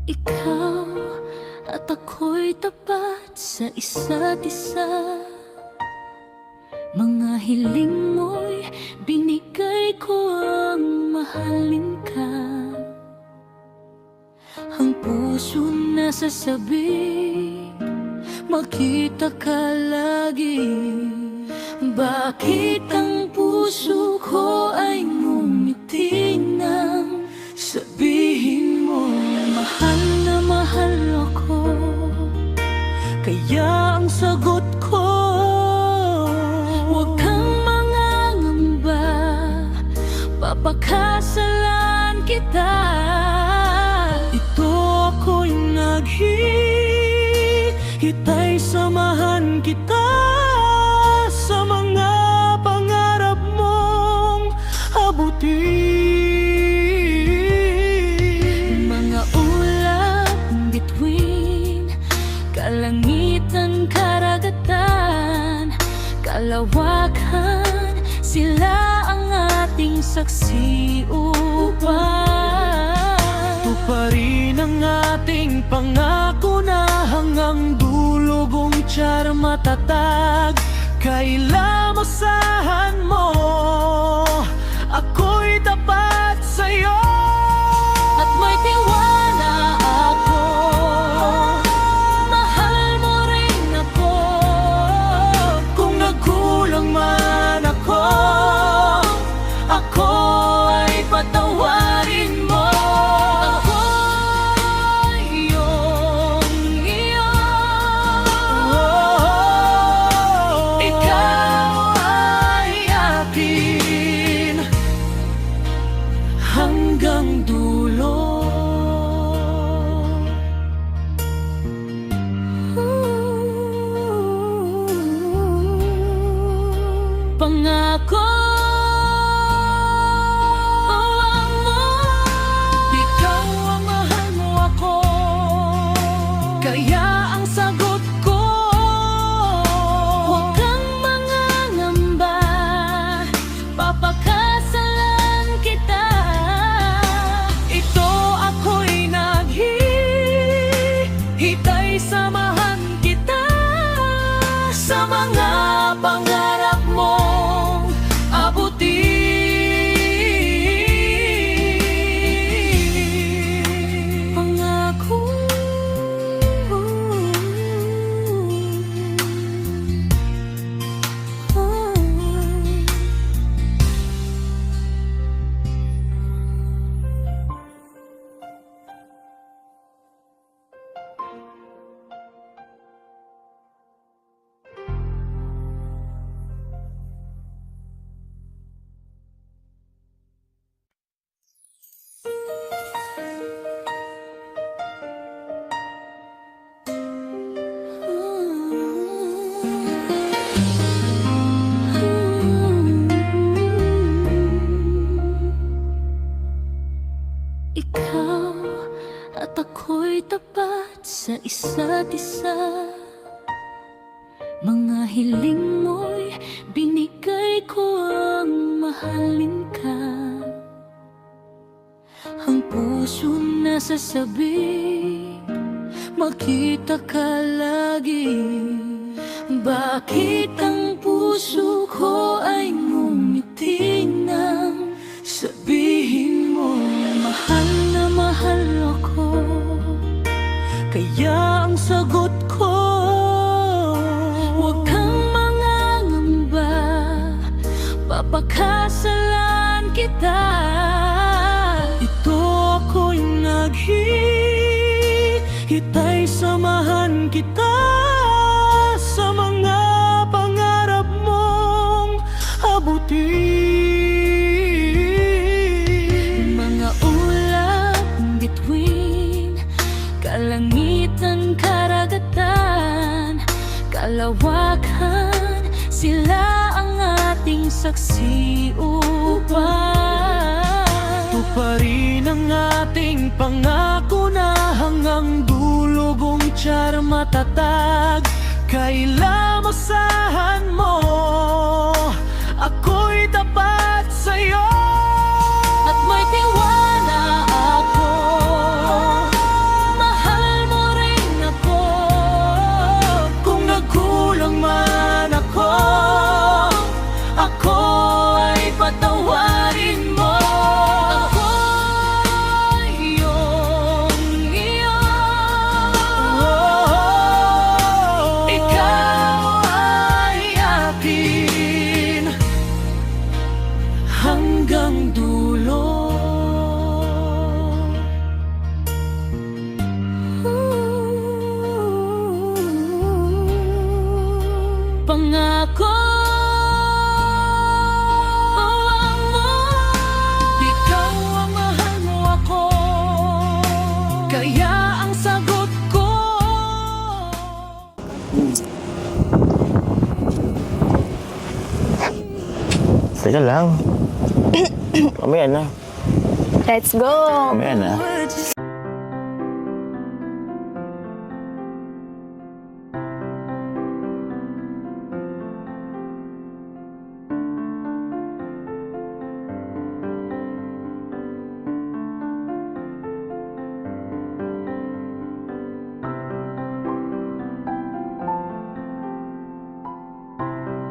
Ikaw at ako'y tapat sa isa't isa. Mga hiling mo'y binigay ko, ang mahalin ka. Ang puso nasasabi, makita ka lagi. Bakit ang puso ko ay ngumiti nang sabihin mo mahal na mahal ako? Kaya ang sagot ko, huwag kang mangangamba, papakasalan kita. Ito ako'y naghihintay, samahan kita sa mga pangarap mong abutin. Mga ulap between kalangitan, karagatan, kalawakan, sila ang ating saksi upang tuparin ang ating pangako na hanggang dulo. Buong tiyara matatag, kailan masahan mo ako'y tapat sa'yo. At may tiwala ako, mahal mo rin ako. Kung nagkulang man ako, ako ay patawarin mo. Ako'y iyong iyo, ikaw ay akin hanggang dulo. Pangako mo, ikaw ang mahal mo ako. Kaya ang sagot ko, huwag kang mangangamba, papakasalan kita. Ito ako'y naghihintay, samahan kita sa mga pangarap mong abutin. Pangako ikaw at ako'y tapat sa isa't isa. Mga hiling mo'y binigay ko, ang mahalin ka. Ang puso nasasabi, makita ka lagi. Bakit ang puso ko ay ngumiti nang sabihin mo mahal na mahal ako? Kaya ang sagot ko, huwag kang mangangamba, papakasalan kita. Ito ako'y naghihintay, samahan kita sa mga pangarap mong abutin. Mga ulap between kalangitan, karagatan, kalawakan, sila ang ating saksi upang tuparin ang ating pangako na hanggang dulo. Buong tiyara matatag, kailan masahan mo ako'y tapat sa'yo. At may tiwala ako, Teka lang. Mamaya na. Let's go! Mamaya na. Would you